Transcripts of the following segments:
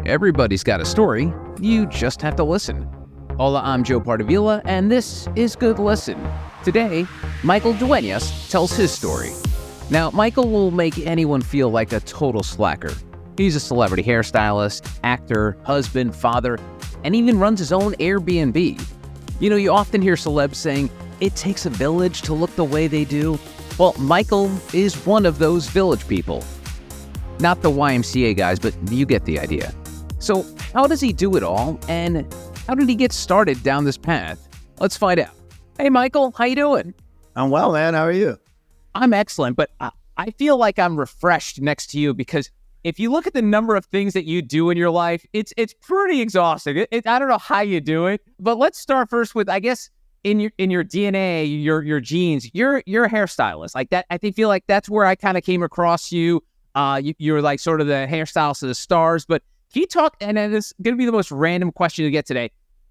Everybody's got a story. You just have to listen. Hola, I'm Joe Pardavila, and this is Good Listen. Today, Michael Dueñas tells his story. Now, Michael will make anyone feel like a total slacker. He's a celebrity hairstylist, actor, husband, father, and even runs his own Airbnb. You know, you often hear celebs saying, it takes a village to look the way they do. Well, Michael is one of those village people. Not the YMCA guys, but you get the idea. So how does he do it all, and how did he get started down this path? Let's find out. Hey, Michael, how you doing? I'm well, man. How are you? I'm excellent, but I feel like I'm refreshed next to you because if you look at the number of things that you do in your life, it's pretty exhausting. I don't know how you do it, but let's start first with, I guess, in your DNA, your genes, you're a hairstylist. Like that, feel like that's where I kind of came across you. You're like sort of the hairstylist of the stars, but can you talk, and it's going to be the most random question to get today.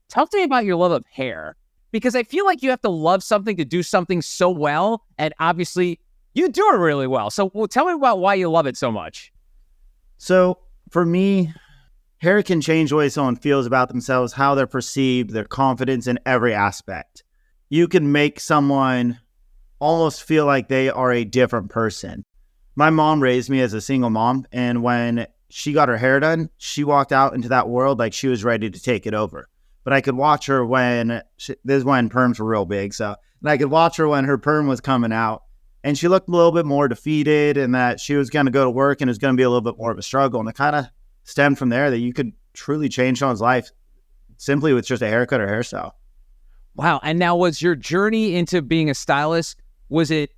Talk to me about your love of hair, because I feel like you have to love something to do something so well, and obviously you do it really well. So tell me about why you love it so much. So for me, hair can change the way someone feels about themselves, how they're perceived, their confidence in every aspect. You can make someone almost feel like they are a different person. My mom raised me as a single mom, and when she got her hair done, she walked out into that world like she was ready to take it over. But I could watch her this is when perms were real big, and I could watch her when her perm was coming out, and she looked a little bit more defeated, and that she was going to go to work and it was going to be a little bit more of a struggle. And it kind of stemmed from there that you could truly change someone's life simply with just a haircut or hairstyle. Wow. And now, was your journey into being a stylist, was it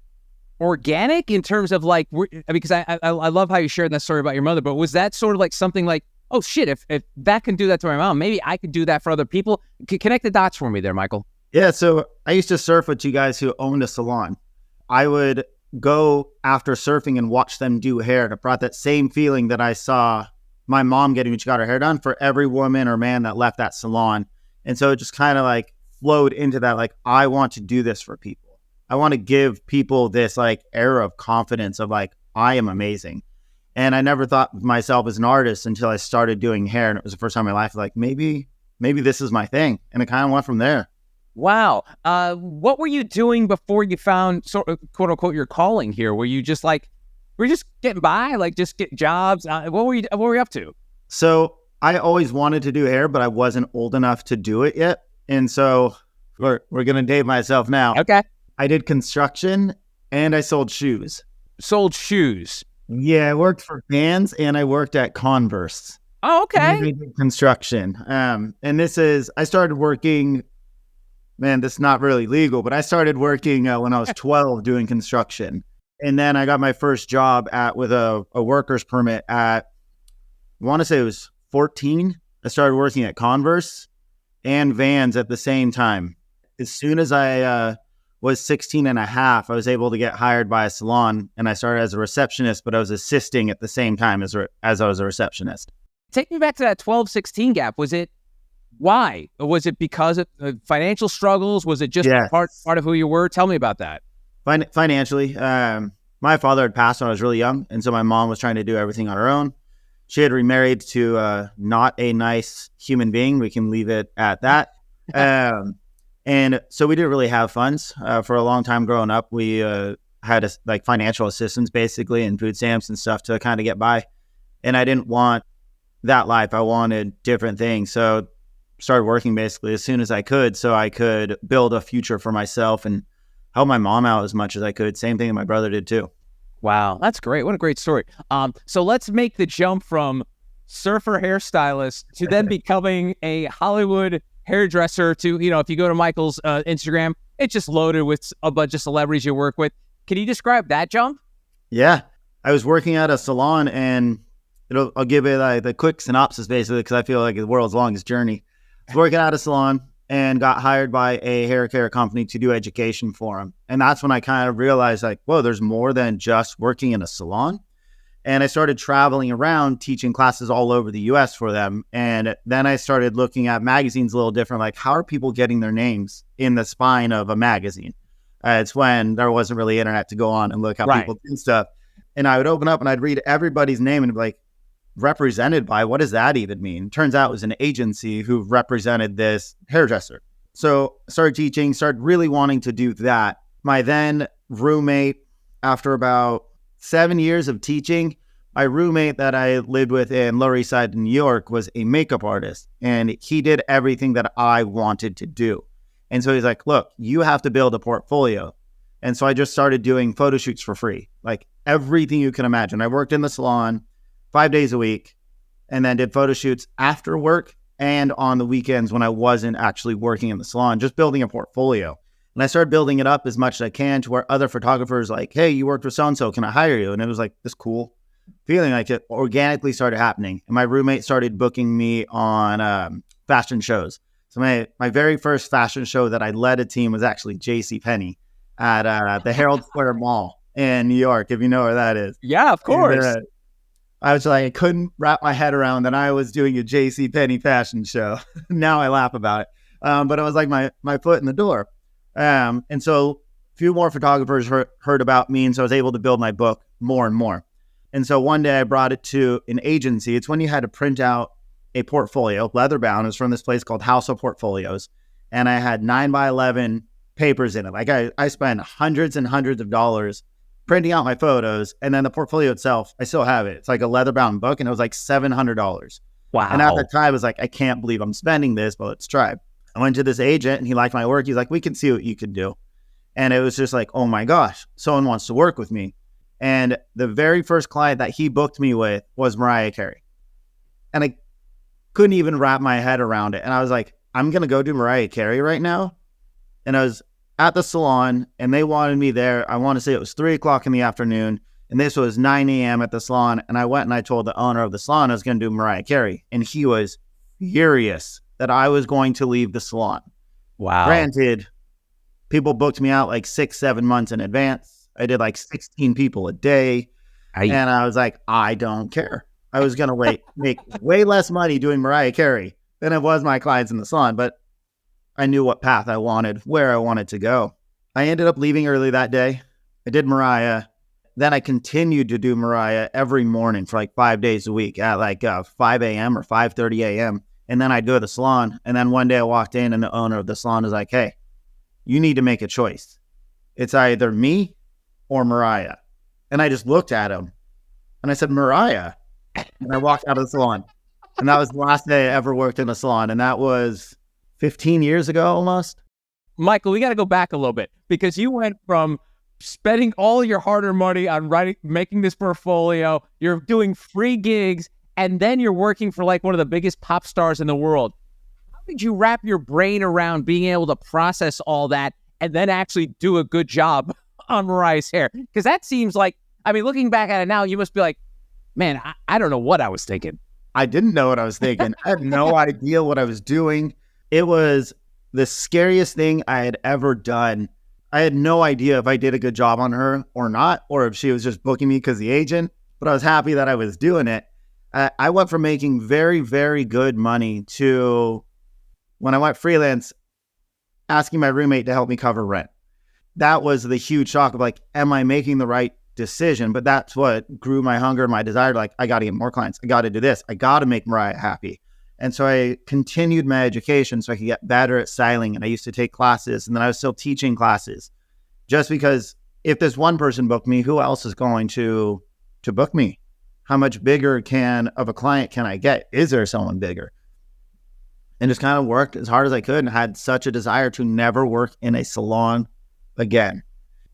organic in terms of like, because I love how you shared that story about your mother, but was that sort of like something like, oh shit, if that can do that to my mom, maybe I could do that for other people? Connect the dots for me there, Michael. Yeah, so I used to surf with two guys who owned a salon. I would go after surfing and watch them do hair, and it brought that same feeling that I saw my mom getting when she got her hair done for every woman or man that left that salon. And so it just kind of like flowed into that, like, I want to do this for people. I want to give people this like air of confidence of like, I am amazing. And I never thought of myself as an artist until I started doing hair. And it was the first time in my life, like, maybe this is my thing. And it kind of went from there. Wow. What were you doing before you found sort of quote unquote your calling here? Were you just like, were you just getting by, like just get jobs? What were you up to? So I always wanted to do hair, but I wasn't old enough to do it yet. And so we're going to date myself now. Okay. I did construction and I sold shoes. Sold shoes? Yeah, I worked for Vans and I worked at Converse. Oh, okay. I did construction. And I started working, man, this is not really legal, but I started working when I was 12 doing construction. And then I got my first job with a worker's permit at, I want to say it was 14. I started working at Converse and Vans at the same time. As soon as I was 16 and a half, I was able to get hired by a salon, and I started as a receptionist, but I was assisting at the same time as I was a receptionist. Take me back to that 12-16 gap. Why? Was it because of financial struggles? Was it just part of who you were? Tell me about that. Financially, my father had passed when I was really young, and so my mom was trying to do everything on her own. She had remarried to not a nice human being. We can leave it at that. And so we didn't really have funds for a long time growing up. We had like financial assistance basically and food stamps and stuff to kind of get by. And I didn't want that life. I wanted different things. So started working basically as soon as I could so I could build a future for myself and help my mom out as much as I could. Same thing that my brother did too. Wow, that's great. What a great story. So let's make the jump from surfer hairstylist to then becoming a Hollywood hairdresser to, if you go to Michael's Instagram, it's just loaded with a bunch of celebrities you work with. Can you describe that jump? Yeah, I was working at a salon, and I'll give it like the quick synopsis basically because I feel like it's the world's longest journey. I was working at a salon and got hired by a hair care company to do education for them. And that's when I kind of realized like, whoa, there's more than just working in a salon. And I started traveling around teaching classes all over the US for them. And then I started looking at magazines a little different, like how are people getting their names in the spine of a magazine? It's when there wasn't really internet to go on and look how people do stuff. And I would open up and I'd read everybody's name and be like, represented by, what does that even mean? Turns out it was an agency who represented this hairdresser. So I started teaching, started really wanting to do that. My then roommate, after about 7 years of teaching, my roommate that I lived with in Lower East Side in New York was a makeup artist, and he did everything that I wanted to do. And so he's like, look, you have to build a portfolio. And so I just started doing photo shoots for free, like everything you can imagine. I worked in the salon 5 days a week and then did photo shoots after work and on the weekends when I wasn't actually working in the salon, just building a portfolio. And I started building it up as much as I can to where other photographers like, hey, you worked with so-and-so, can I hire you? And it was like this cool feeling, like it organically started happening. And my roommate started booking me on fashion shows. So my very first fashion show that I led a team was actually JCPenney at the Herald Square Mall in New York, if you know where that is. Yeah, of course. And, I was like, I couldn't wrap my head around that I was doing a JCPenney fashion show. Now I laugh about it. But it was like my foot in the door. And so a few more photographers heard about me. And so I was able to build my book more and more. And so one day I brought it to an agency. It's when you had to print out a portfolio, leather bound. It was from this place called House of Portfolios. And I had 9x11 papers in it. Like I spent hundreds and hundreds of dollars printing out my photos, and then the portfolio itself, I still have it. It's like a leather bound book, and it was like $700. Wow. And at the time, I was like, I can't believe I'm spending this, but let's try. I went to this agent, and he liked my work. He's like, we can see what you can do. And it was just like, oh my gosh, someone wants to work with me. And the very first client that he booked me with was Mariah Carey. And I couldn't even wrap my head around it. And I was like, I'm going to go do Mariah Carey right now. And I was at the salon, and they wanted me there. I want to say it was 3:00 in the afternoon, and this was 9 a.m. at the salon. And I went and I told the owner of the salon I was going to do Mariah Carey, and he was furious that I was going to leave the salon. Wow. Granted, people booked me out like 6-7 months in advance. I did like 16 people a day, and I was like, I don't care. I was going to make way less money doing Mariah Carey than it was my clients in the salon, but I knew what path I wanted, where I wanted to go. I ended up leaving early that day. I did Mariah. Then I continued to do Mariah every morning for like 5 days a week at like 5 a.m. or 5:30 a.m. And then I'd go to the salon. And then one day I walked in and the owner of the salon was like, hey, you need to make a choice. It's either me or Mariah. And I just looked at him and I said, Mariah. And I walked out of the salon. And that was the last day I ever worked in a salon. And that was 15 years ago almost. Michael, we got to go back a little bit because you went from spending all your hard-earned money on making this portfolio, you're doing free gigs, and then you're working for like one of the biggest pop stars in the world. How did you wrap your brain around being able to process all that and then actually do a good job on Mariah's hair? Because that seems like, I mean, looking back at it now, you must be like, man, I don't know what I was thinking. I didn't know what I was thinking. I had no idea what I was doing. It was the scariest thing I had ever done. I had no idea if I did a good job on her or not, or if she was just booking me because the agent, but I was happy that I was doing it. I went from making very, very good money to, when I went freelance, asking my roommate to help me cover rent. That was the huge shock of like, am I making the right decision? But that's what grew my hunger and my desire. Like, I got to get more clients. I got to do this. I got to make Mariah happy. And so I continued my education so I could get better at styling. And I used to take classes, and then I was still teaching classes just because if this one person booked me, who else is going to book me? How much bigger of a client can I get? Is there someone bigger? And just kind of worked as hard as I could and had such a desire to never work in a salon again.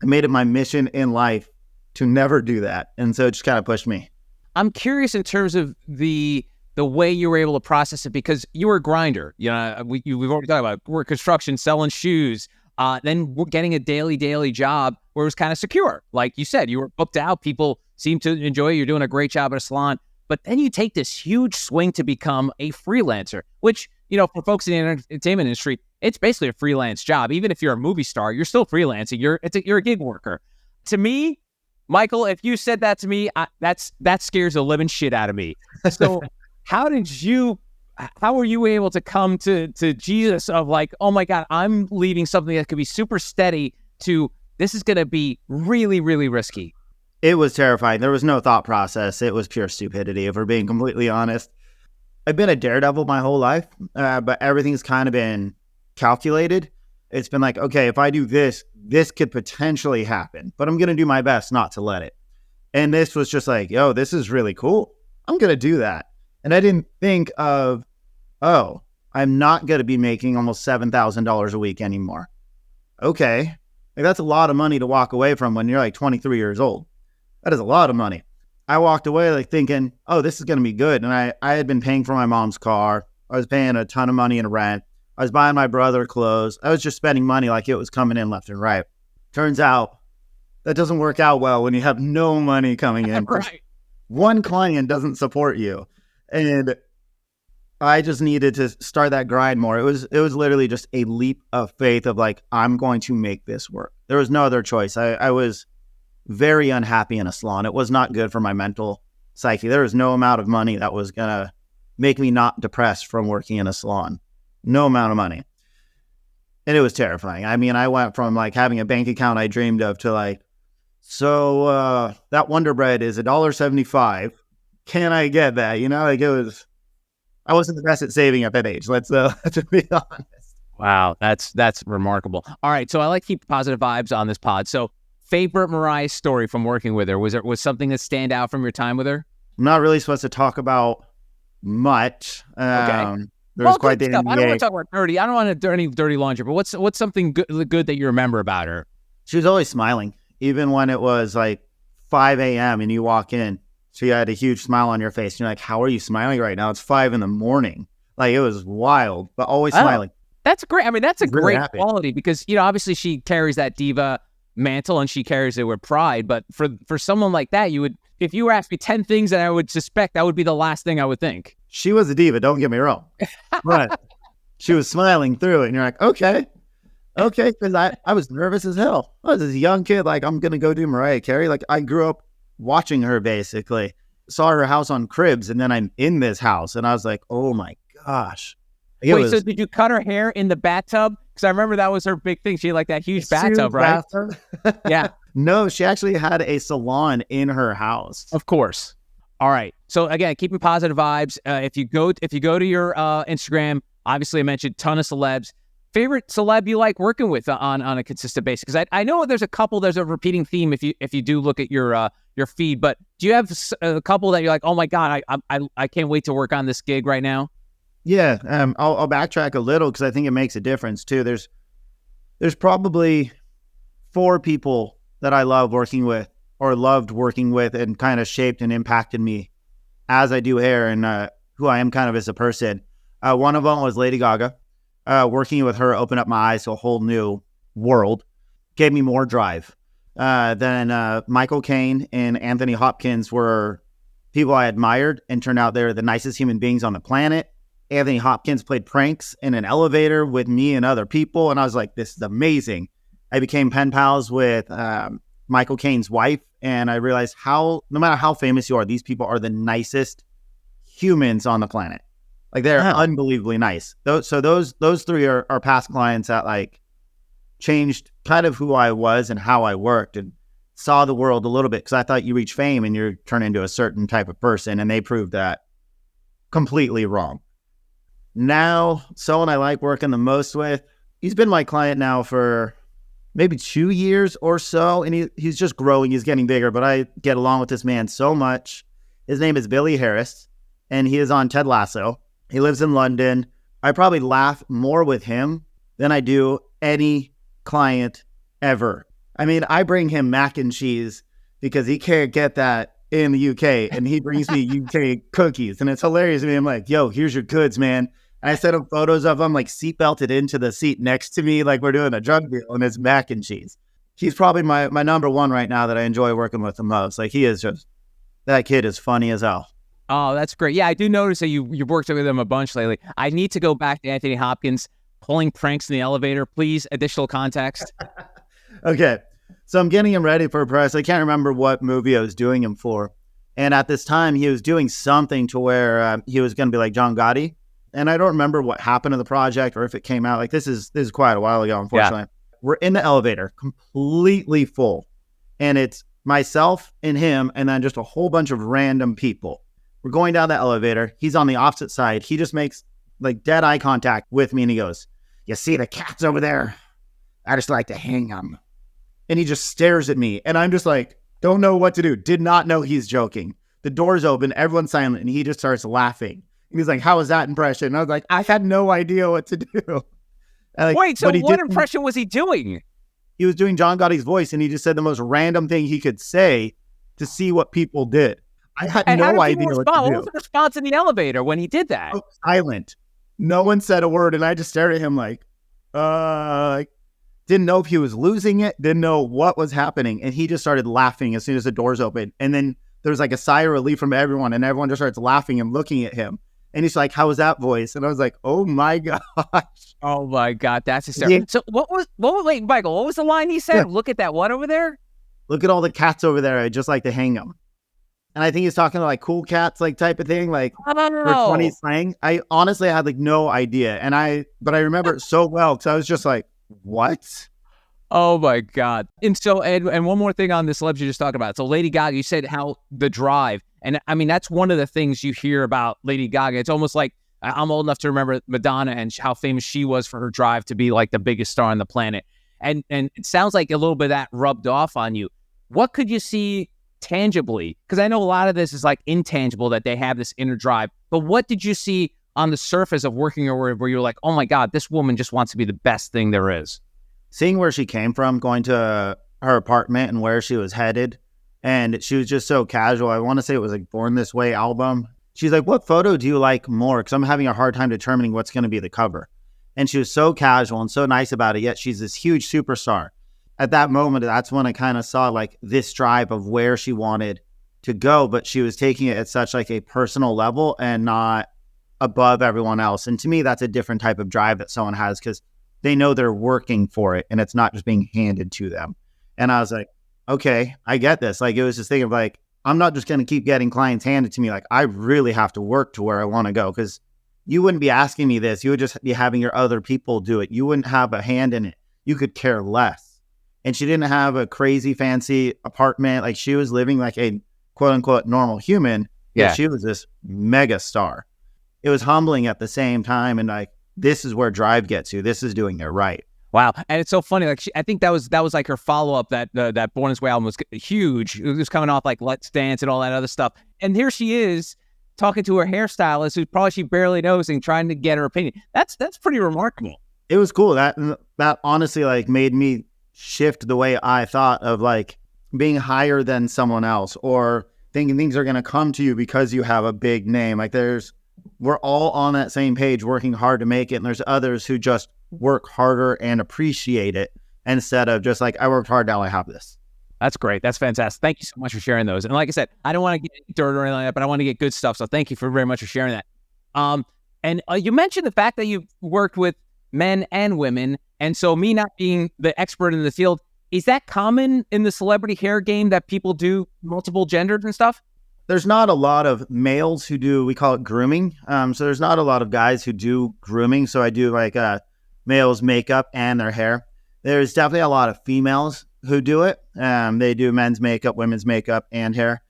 I made it my mission in life to never do that. And so it just kind of pushed me. I'm curious in terms of the way you were able to process it, because you were a grinder. You know, we've already talked about work construction, selling shoes, then getting a daily job where it was kind of secure. Like you said, you were booked out. People seem to enjoy you. You're doing a great job at a salon. But then you take this huge swing to become a freelancer, which, you know, for folks in the entertainment industry, it's basically a freelance job. Even if you're a movie star, you're still freelancing. You're a gig worker. To me, Michael, if you said that to me, that scares the living shit out of me. So how were you able to come to Jesus of like, oh my God, I'm leaving something that could be super steady to this is going to be really, really risky? It was terrifying. There was no thought process. It was pure stupidity, if we're being completely honest. I've been a daredevil my whole life, but everything's kind of been calculated. It's been like, okay, if I do this, this could potentially happen, but I'm going to do my best not to let it. And this was just like, yo, this is really cool. I'm going to do that. And I didn't think of, oh, I'm not going to be making almost $7,000 a week anymore. Okay. Like, that's a lot of money to walk away from when you're like 23 years old. That is a lot of money. I walked away like thinking, oh, this is going to be good. And I had been paying for my mom's car. I was paying a ton of money in rent. I was buying my brother clothes. I was just spending money like it was coming in left and right. Turns out that doesn't work out well when you have no money coming in. Right. One client doesn't support you. And I just needed to start that grind more. It was literally just a leap of faith of like, I'm going to make this work. There was no other choice. I was very unhappy in a salon. It was not good for my mental psyche. There was no amount of money that was going to make me not depressed from working in a salon. No amount of money. And it was terrifying. I mean, I went from like having a bank account I dreamed of to like, so that Wonder Bread is $1.75. Can I get that? You know, like I wasn't the best at saving at that age. Let's be honest. Wow, that's remarkable. All right, so I like to keep positive vibes on this pod. So, favorite Mariah story from working with her? Was something that stand out from your time with her? I'm not really supposed to talk about much. Okay. There's quite the stuff. NBA. I don't want to talk about dirty. I don't want to do any dirty laundry. But what's something good that you remember about her? She was always smiling, even when it was like 5 a.m. and you walk in. She had a huge smile on your face. And you're like, how are you smiling right now? It's 5 a.m. Like, it was wild, but always smiling. That's great. I mean, that's a Really great happy. quality because, you know, obviously she carries that diva mantle and she carries it with pride. But for someone like that, you would, if you were asked me 10 things that I would suspect, that would be the last thing I would think. She was a diva, don't get me wrong. But she was smiling through it. And you're like, okay. Because I was nervous as hell. I was this young kid, like, I'm going to go do Mariah Carey. Like, I grew up watching her, basically. Saw her house on Cribs, and then I'm in this house. And I was like, oh my gosh. So did you cut her hair in the bathtub? Because I remember that was her big thing. She had like that huge bathtub, right? Yeah. No, she actually had a salon in her house. Of course. All right. So again, keeping positive vibes. If you go to your Instagram, obviously I mentioned ton of celebs. Favorite celeb you like working with on a consistent basis? Because I know there's a repeating theme if you do look at your feed. But do you have a couple that you're like, oh my god, I can't wait to work on this gig right now? Yeah, I'll backtrack a little because I think it makes a difference too. There's probably 4 people that I love working with or loved working with and kind of shaped and impacted me as I do hair and who I am kind of as a person. One of them was Lady Gaga. Working with her opened up my eyes to a whole new world, gave me more drive. Then Michael Caine and Anthony Hopkins were people I admired and turned out they're the nicest human beings on the planet. Anthony Hopkins played pranks in an elevator with me and other people. And I was like, this is amazing. I became pen pals with Michael Caine's wife. And I realized no matter how famous you are, these people are the nicest humans on the planet. Like, they're unbelievably nice. Those 3 are past clients that like changed kind of who I was and how I worked and saw the world a little bit. Cause I thought you reach fame and you're turned into a certain type of person. And they proved that completely wrong. Now, someone I like working the most with, he's been my client now for maybe 2 years or so. And he's just growing. He's getting bigger, but I get along with this man so much. His name is Billy Harris and he is on Ted Lasso. He lives in London. I probably laugh more with him than I do any client ever. I mean, I bring him mac and cheese because he can't get that in the UK, and he brings me UK cookies, and it's hilarious to me. I'm like, yo, here's your goods, man. And I sent him photos of him like seatbelted into the seat next to me like we're doing a drug deal, and it's mac and cheese. He's probably my number one right now that I enjoy working with the most. Like, that kid is funny as hell. Oh, that's great. Yeah, I do notice that you've worked with him a bunch lately. I need to go back to Anthony Hopkins pulling pranks in the elevator. Please, additional context. Okay, so I'm getting him ready for a press. I can't remember what movie I was doing him for. And at this time, he was doing something to where he was going to be like John Gotti. And I don't remember what happened to the project or if it came out. Like, this is quite a while ago, unfortunately. Yeah. We're in the elevator, completely full. And it's myself and him, and then just a whole bunch of random people. We're going down the elevator. He's on the opposite side. He just makes like dead eye contact with me, and he goes, "You see the cats over there? I just like to hang them." And he just stares at me, and I'm just like, don't know what to do. Did not know he's joking. The door's open, everyone's silent, and he just starts laughing. And he's like, "How was that impression?" And I was like, I had no idea what to do. Wait, so what impression was he doing? He was doing John Gotti's voice, and he just said the most random thing he could say to see what people did. I had no idea what to do. What was the response in the elevator when he did that? Oh, silent. No one said a word, and I just stared at him like, didn't know if he was losing it, didn't know what was happening, and he just started laughing as soon as the doors opened. And then there was like a sigh of relief from everyone, and everyone just starts laughing and looking at him. And he's like, "How was that voice?" And I was like, "Oh my gosh." Oh my God, that's hysterical. Yeah. So wait, Michael, what was the line he said? Yeah. Look at that what over there? Look at all the cats over there. I just like to hang them. And I think he's talking to like cool cats, like type of thing, like for 20 slang. I honestly had like no idea. But I remember it so well because I was just like, what? Oh my God. And so, and one more thing on the celebs you just talked about. So Lady Gaga, you said how the drive, and I mean, that's one of the things you hear about Lady Gaga. It's almost like I'm old enough to remember Madonna and how famous she was for her drive to be like the biggest star on the planet. And it sounds like a little bit of that rubbed off on you. What could you see tangibly? Because I know a lot of this is like intangible, that they have this inner drive. But what did you see on the surface of working her where you're like, oh my God, this woman just wants to be the best thing there is? Seeing where she came from, going to her apartment and where she was headed. And she was just so casual. I want to say it was like Born This Way album. She's like, "What photo do you like more? Because I'm having a hard time determining what's going to be the cover." And she was so casual and so nice about it, yet she's this huge superstar. At that moment, that's when I kind of saw like this drive of where she wanted to go, but she was taking it at such like a personal level and not above everyone else. And to me, that's a different type of drive that someone has because they know they're working for it and it's not just being handed to them. And I was like, okay, I get this. Like, it was this thing of like, I'm not just going to keep getting clients handed to me. Like, I really have to work to where I want to go, because you wouldn't be asking me this. You would just be having your other people do it. You wouldn't have a hand in it. You could care less. And she didn't have a crazy fancy apartment. Like, she was living like a quote unquote normal human. Yeah. She was this mega star. It was humbling at the same time. And like, this is where drive gets you. This is doing it right. Wow. And it's so funny. Like, I think that was like her follow-up, that Born This Way album was huge. It was coming off like Let's Dance and all that other stuff. And here she is talking to her hairstylist, who probably she barely knows, and trying to get her opinion. That's pretty remarkable. It was cool. That honestly like made me shift the way I thought of like being higher than someone else, or thinking things are going to come to you because you have a big name. Like, we're all on that same page working hard to make it. And there's others who just work harder and appreciate it instead of just like, I worked hard, now I have this. That's great. That's fantastic. Thank you so much for sharing those. And like I said, I don't want to get dirt or anything like that, but I want to get good stuff. So thank you very much for sharing that. And you mentioned the fact that you've worked with men and women. And so me not being the expert in the field, is that common in the celebrity hair game that people do multiple genders and stuff? There's not a lot of males who do, we call it grooming. So there's not a lot of guys who do grooming. So I do like males' makeup and their hair. There's definitely a lot of females who do it. They do men's makeup, women's makeup, and hair.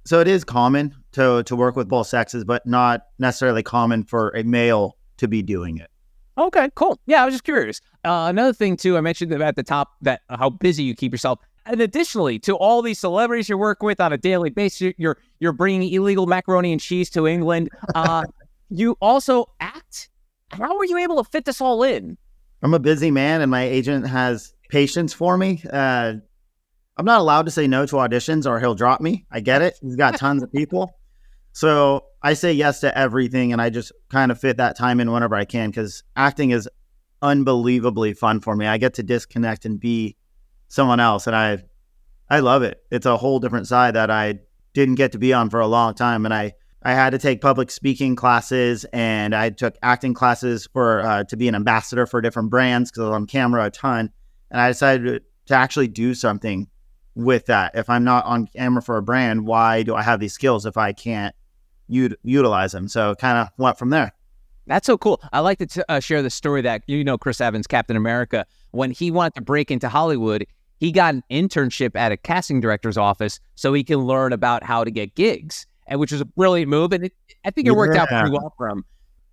So it is common to work with both sexes, but not necessarily common for a male to be doing it. Okay, cool. Yeah, I was just curious. Another thing too, I mentioned at the top that how busy you keep yourself. And additionally, to all these celebrities you work with on a daily basis, you're bringing illegal macaroni and cheese to England. You also act. How are you able to fit this all in? I'm a busy man, and my agent has patience for me. I'm not allowed to say no to auditions, or he'll drop me. I get it. He's got tons of people. So I say yes to everything, and I just kind of fit that time in whenever I can, because acting is unbelievably fun for me. I get to disconnect and be someone else, and I love it. It's a whole different side that I didn't get to be on for a long time. And I had to take public speaking classes, and I took acting classes for to be an ambassador for different brands, because I was on camera a ton. And I decided to actually do something with that. If I'm not on camera for a brand, why do I have these skills if I can't utilize them? So kind of went from there. That's so cool. I like to share the story that, Chris Evans, Captain America, when he wanted to break into Hollywood, he got an internship at a casting director's office so he can learn about how to get gigs, and which was a brilliant move. And I think it worked out pretty well for him.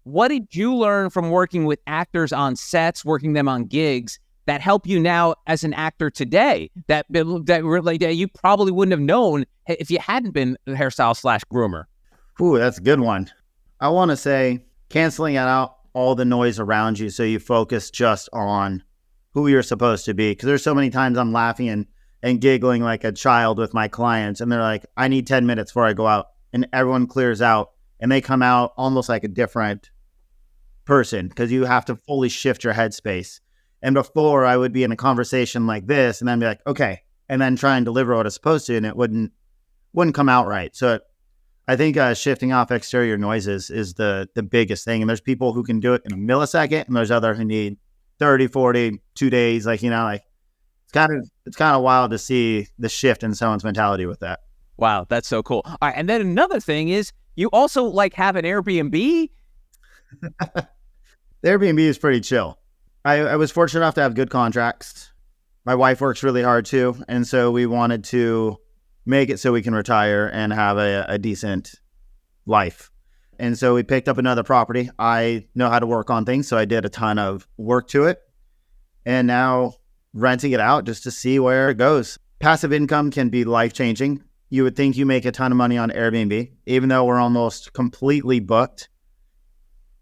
What did you learn from working with actors on sets, working them on gigs, that help you now as an actor today that you probably wouldn't have known if you hadn't been a hairstyle/groomer? Ooh, that's a good one. I want to say canceling out all the noise around you so you focus just on who you're supposed to be. Because there's so many times I'm laughing and giggling like a child with my clients, and they're like, I need 10 minutes before I go out. And everyone clears out, and they come out almost like a different person because you have to fully shift your headspace. And before, I would be in a conversation like this and then be like, okay, and then try and deliver what it's supposed to, and it wouldn't come out right. So I think shifting off exterior noises is the biggest thing. And there's people who can do it in a millisecond, and there's others who need 30, 40, 2 days. Like, it's kind of wild to see the shift in someone's mentality with that. Wow, that's so cool. All right, and then another thing is you also have an Airbnb. The Airbnb is pretty chill. I was fortunate enough to have good contracts. My wife works really hard too, and so we wanted to make it so we can retire and have a decent life. And so we picked up another property. I know how to work on things, so I did a ton of work to it. And now renting it out just to see where it goes. Passive income can be life-changing. You would think you make a ton of money on Airbnb, even though we're almost completely booked.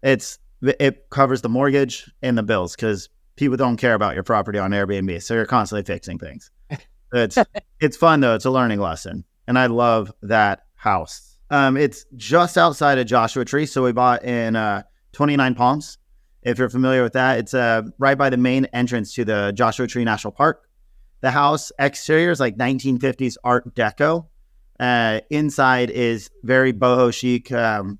It covers the mortgage and the bills because people don't care about your property on Airbnb. So you're constantly fixing things. It's fun though. It's a learning lesson. And I love that house. It's just outside of Joshua Tree. So we bought in 29 Palms. If you're familiar with that, it's right by the main entrance to the Joshua Tree National Park. The house exterior is like 1950s Art Deco. Inside is very boho chic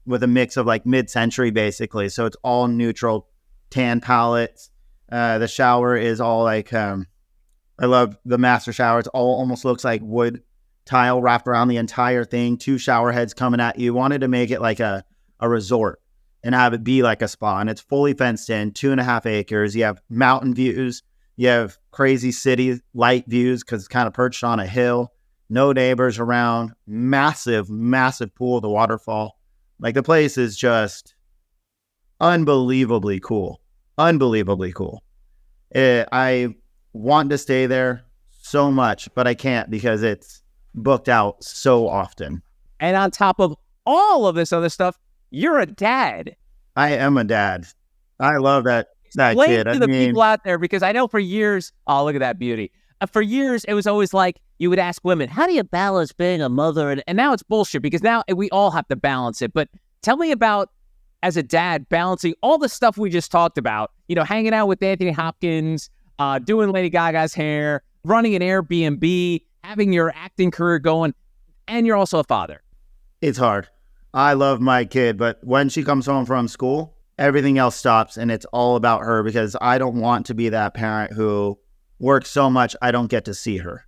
with a mix of like mid-century basically. So it's all neutral tan palettes. The shower is all like, I love the master shower. It's all almost looks like wood tile wrapped around the entire thing. 2 shower heads coming at you. Wanted to make it like a resort and have it be like a spa. And it's fully fenced in, 2.5 acres. You have mountain views. You have crazy city light views because it's kind of perched on a hill. No neighbors around. Massive, massive pool, the waterfall. Like the place is just unbelievably cool. Unbelievably cool. I want to stay there so much, but I can't because it's booked out so often. And on top of all of this other stuff, you're a dad. I am a dad. I love that kid. To the people out there, because I know for years, oh, look at that beauty. For years, it was always like you would ask women, how do you balance being a mother? And now it's bullshit because now we all have to balance it. But tell me about, as a dad, balancing all the stuff we just talked about, hanging out with Anthony Hopkins, doing Lady Gaga's hair, running an Airbnb, having your acting career going, and you're also a father. It's hard. I love my kid, but when she comes home from school, everything else stops and it's all about her because I don't want to be that parent who works so much I don't get to see her.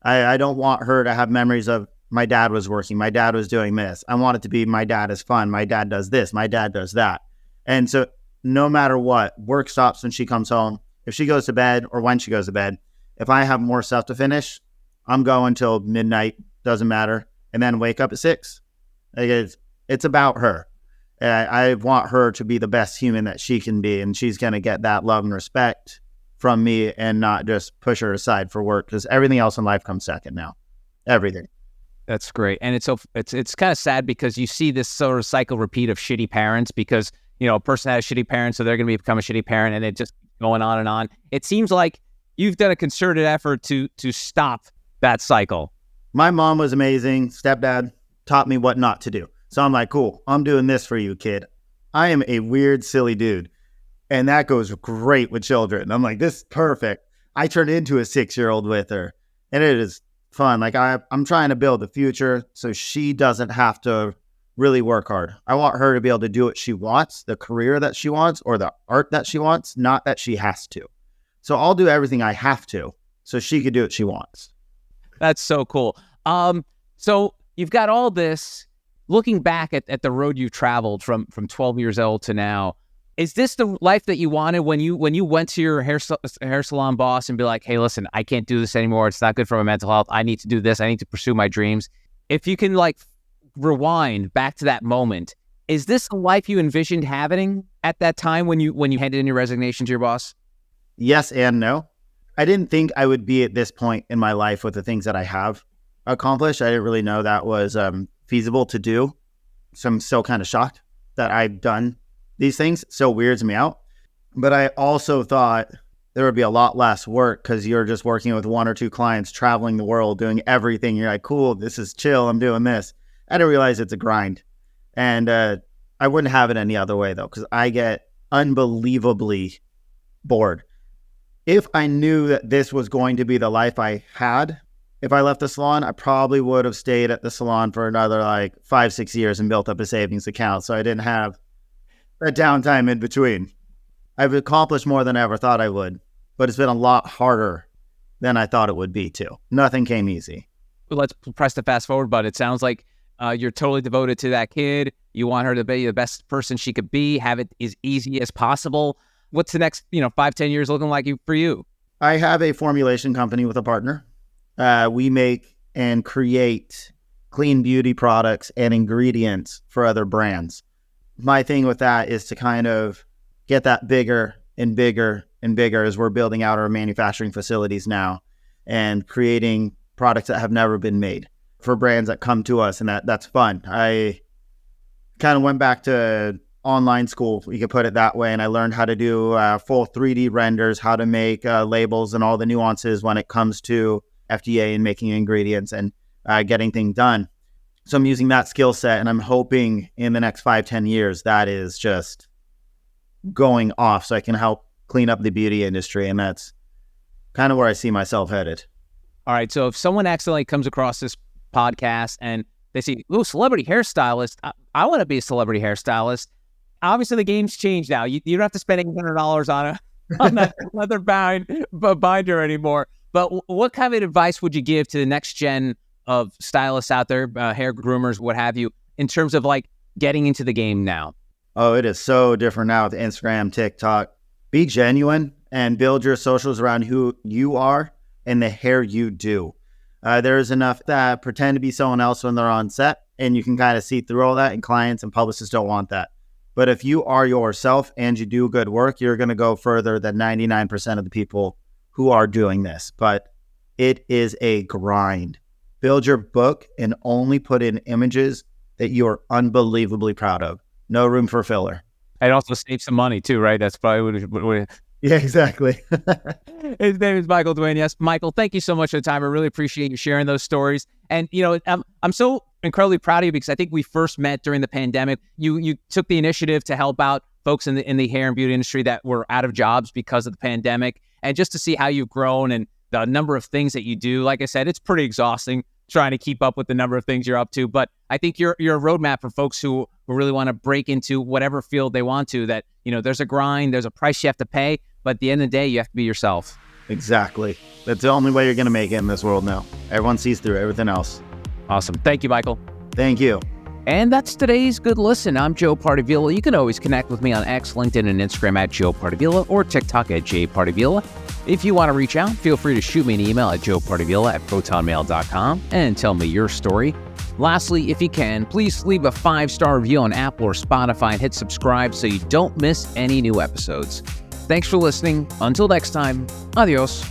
I don't want her to have memories of my dad was working, my dad was doing this. I want it to be my dad is fun, my dad does this, my dad does that. And so no matter what, work stops when she comes home. If she goes to bed or when she goes to bed, if I have more stuff to finish, I'm going till midnight, doesn't matter, and then wake up at 6. Like it's about her. I want her to be the best human that she can be, and she's going to get that love and respect from me and not just push her aside for work because everything else in life comes second now. Everything. That's great. And it's kind of sad because you see this sort of cycle repeat of shitty parents because, a person has shitty parents, so they're going to become a shitty parent, and it just going on and on. It seems like you've done a concerted effort to stop that cycle. My mom was amazing. Stepdad taught me what not to do. So I'm like, cool, I'm doing this for you, kid. I am a weird, silly dude. And that goes great with children. I'm like, this is perfect. I turned into a 6-year-old with her. And it is fun. Like I'm trying to build the future so she doesn't have to really work hard. I want her to be able to do what she wants, the career that she wants, or the art that she wants, not that she has to. So I'll do everything I have to so she could do what she wants. That's so cool. So you've got all this. Looking back at the road you've traveled from 12 years old to now, Is this the life that you wanted when you went to your hair salon boss and be like, hey, listen, I can't do this anymore. It's not good for my mental health. I need to do this. I need to pursue my dreams. If you can like rewind back to that moment, is this the life you envisioned having at that time when you handed in your resignation to your boss? Yes and no. I didn't think I would be at this point in my life with the things that I have accomplished. I didn't really know that was feasible to do. So I'm still kind of shocked that I've done these things. So weirds me out. But I also thought there would be a lot less work because you're just working with one or two clients, traveling the world, doing everything. You're like, cool, this is chill. I'm doing this. I didn't realize it's a grind. And I wouldn't have it any other way, though, because I get unbelievably bored. If I knew that this was going to be the life I had, if I left the salon, I probably would have stayed at the salon for another like 5-6 years and built up a savings account. So I didn't have a downtime in between. I've accomplished more than I ever thought I would, but it's been a lot harder than I thought it would be too. Nothing came easy. Let's press the fast forward button. It sounds like you're totally devoted to that kid. You want her to be the best person she could be, have it as easy as possible. What's the next, 5-10 years looking like for you? I have a formulation company with a partner. We make and create clean beauty products and ingredients for other brands. My thing with that is to kind of get that bigger and bigger and bigger as we're building out our manufacturing facilities now and creating products that have never been made for brands that come to us. And that's fun. I kind of went back to online school, you could put it that way. And I learned how to do full 3D renders, how to make labels and all the nuances when it comes to FDA and making ingredients and getting things done. So I'm using that skill set, and I'm hoping in the next 5-10 years that is just going off so I can help clean up the beauty industry. And that's kind of where I see myself headed. All right. So if someone accidentally comes across this podcast and they see, ooh, celebrity hairstylist, I want to be a celebrity hairstylist. Obviously, the game's changed now. You don't have to spend $800 on that leather binder anymore. But what kind of advice would you give to the next gen of stylists out there, hair groomers, what have you, in terms of like getting into the game now? Oh, it is so different now with Instagram, TikTok. Be genuine and build your socials around who you are and the hair you do. There's enough that pretend to be someone else when they're on set, and you can kind of see through all that, and clients and publicists don't want that. But if you are yourself and you do good work, you're going to go further than 99% of the people who are doing this. But it is a grind. Build your book and only put in images that you are unbelievably proud of. No room for filler. It also saves some money too, right? That's probably what Yeah, exactly. His name is Michael Dueñas. Michael, thank you so much for the time. I really appreciate you sharing those stories. And, I'm so incredibly proud of you because I think we first met during the pandemic. You took the initiative to help out folks in the hair and beauty industry that were out of jobs because of the pandemic. And just to see how you've grown and the number of things that you do, like I said, it's pretty exhausting trying to keep up with the number of things you're up to. But I think you're a roadmap for folks who really want to break into whatever field they want to, that, there's a grind, there's a price you have to pay, but at the end of the day, you have to be yourself. Exactly. That's the only way you're going to make it in this world now. Everyone sees through everything else. Awesome. Thank you, Michael. Thank you. And that's today's Good Listen. I'm Joe Pardavila. You can always connect with me on X, LinkedIn, and Instagram at Joe Pardavila or TikTok at jpardavila. If you want to reach out, feel free to shoot me an email at joepardavila@protonmail.com and tell me your story. Lastly, if you can, please leave a 5-star review on Apple or Spotify and hit subscribe so you don't miss any new episodes. Thanks for listening. Until next time, adios.